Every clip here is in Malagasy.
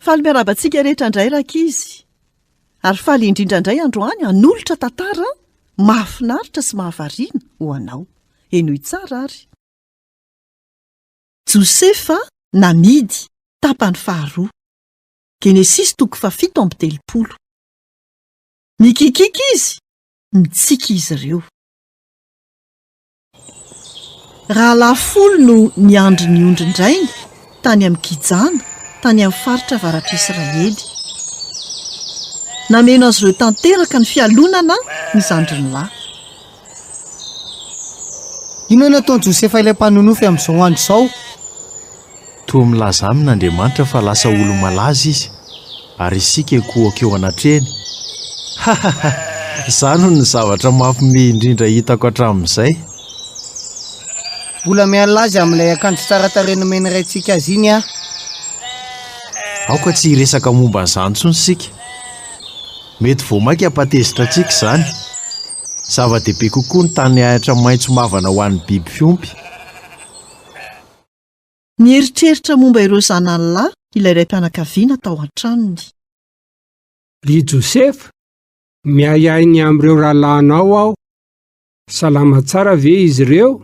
Faly miarabantsika rehetra indray rakizy. Ary faly indrindra indray androany hanolotra tantara mahafinaritra sy mahavariana ho anao. Enoy tsara ary. Josefa namidy tapany faharoa. Genesis 7:7. Mikikika izy, mitsika izy ireo. Rahalahy 10 no niandry ny ondrindrainy tany amin'ny kijana, tany amin'ny faritra avaratra Israely. Nameno azy ireo tanteraka ny fialonana ny zandriny. Inona nataon'i Josefa ilay mpanonofy amin'izao andro izao? Toa milaza amin'Andriamanitra fa lasa olo malaza izy, ary isika kohaka eo anatreny. Izany no ny zavatra mampime indrindra hitako hatramin'izay. Mbola miala azy amin'ilay akanjo tsara tarehy nomeny raintsika azy iny a. Aoka tsy hiresaka momba an'izany intsony isika. Mety vao mainka hampatezitra antsika izany. Zava-dehibe kokoa ny tany ahitra maitso mavana ho an'ny biby fiompy. Nieritreritra momba ireo zanalahy ilay iray mpianakaviana tao an-tranony. Ry Josefa, miahiahiny amin'ireo rahalahinao aho. Salama tsara ve izy ireo?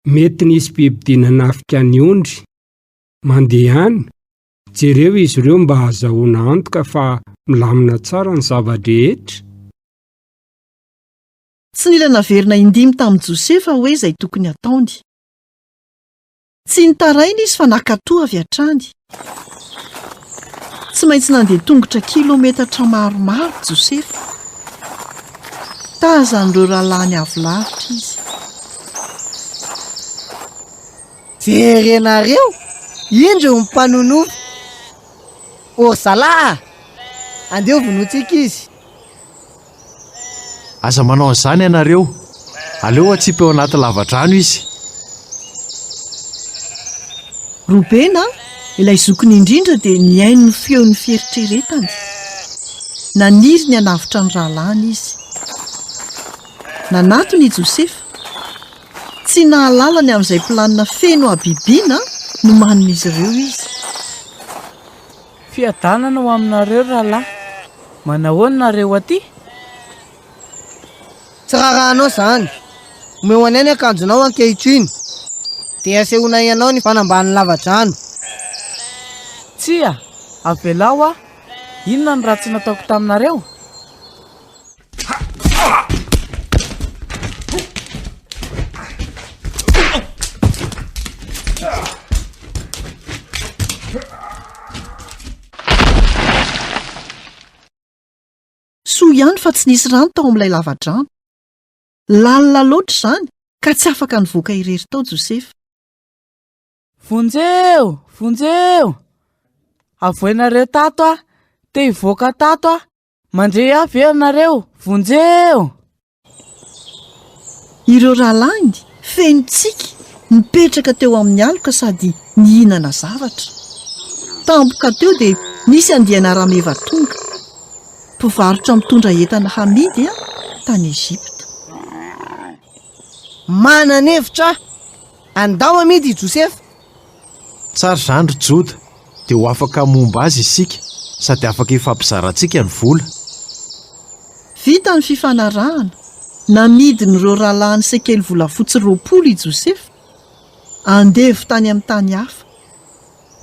Mety nisy biby dina nafika ny ondry. Mandeha any, jereo izy ireo mba hahazahoana antoka fa milamina tsara ny zava-drehetra. Tsy nila naverina indimy tamin'i Josefa hoe izay tokony ataony. Tsy nitaraina izy fa nakatoa avy hatrany. Tsy maintsy nandeha tongotra kilometatra maromaro Josefa. Tazan'ireo rahalahy avy lavitra izy. Jerenareo, indro ny mpanonofy. Orzalahy, andeha vonotsika izy. Aza manao an'izany ianareo. Aleo atsipy eo anaty lavadrano izy. Robena, ilay zokiny indrindra dia niaino ny feon'ny fieritreretany. Naniry ny hanavitra ny rahalahiny izy. Nanatony i Josefa. Tsy nahalalany amin'izay planina feno habibiana no manin'izy ireo izy. Fiadanana ho aminareo rahalahy. Manahoana nareo aty? Tsy rahanao izany. Omeo anay ny akanjonao ankehitriny. Dia asehoana ianao ny fanamban'ny lavadrano. Tsia, avelao a. Inona ny ratsy nataoko taminareo? Soa ihany fa tsy nisy rano tao amin'ilay lavadrano. Lalina loatra izany ka tsy afaka nivoaka irery tao Josefa. Vonjeo, vonjeo. Avoenareo tato a, te hivoaka tato a. Mandre avy ianareo, vonjeo. Ireo rahalahy feno tsiky mipetraka teo amin'ny aloka sady nihinana zavatra. Tampoka teo dia nisy andiana rameva tonga. Mpivarotra mitondra entana hamidy tany Ezipta. Mananevitra andao amidy Josefa. Tsara zandro Joda, dia ho afaka momba azy isika, sady afaka ifampizarantsika ny vola. Vita ny fifanarahana, namidin'ireo rahalahy sekely volafotsy 20 i Josefa. Andevy tany amin'ny tany hafa.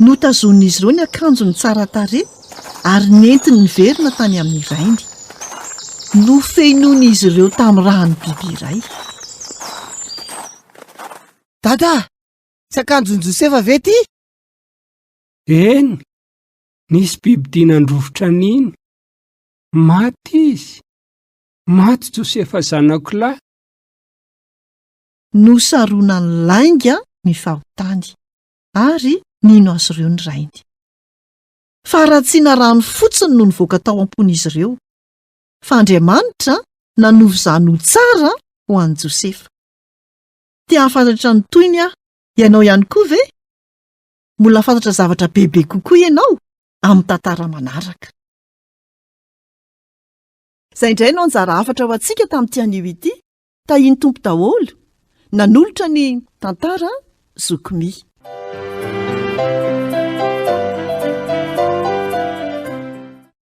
Notazon'izy ireo ny akanjony tsara tarehy ary nentiny niverina tany amin'ny rainy. Nofeinoan'izy ireo tamin'ny rahany biby iray. Dada, tsy akanjon'i Josefa ve ty? Eny, nisy biby dina ndrofotra niny. Maty izy. Maty Josefa zanako lahy. Nosarona ny lainga ny fahotany ary nino azy ireo ny rainy. Faratsiana rano fotsiny no nivoaka tao ampon'izy ireo. Fa Andriamanitra nanovy izany ho tsara ho an'i Josefa. Tia hafantatra ny toyny aho, ianao ihany koa ve? Mbola fantatra zavatra bebe kokoa ianao amin'ny tantara manaraka. Izay indray no anjara hafatra ho antsika tamin'ity anio ity. Tahiny tompo daholo, nanolotra ny tantara zokomy.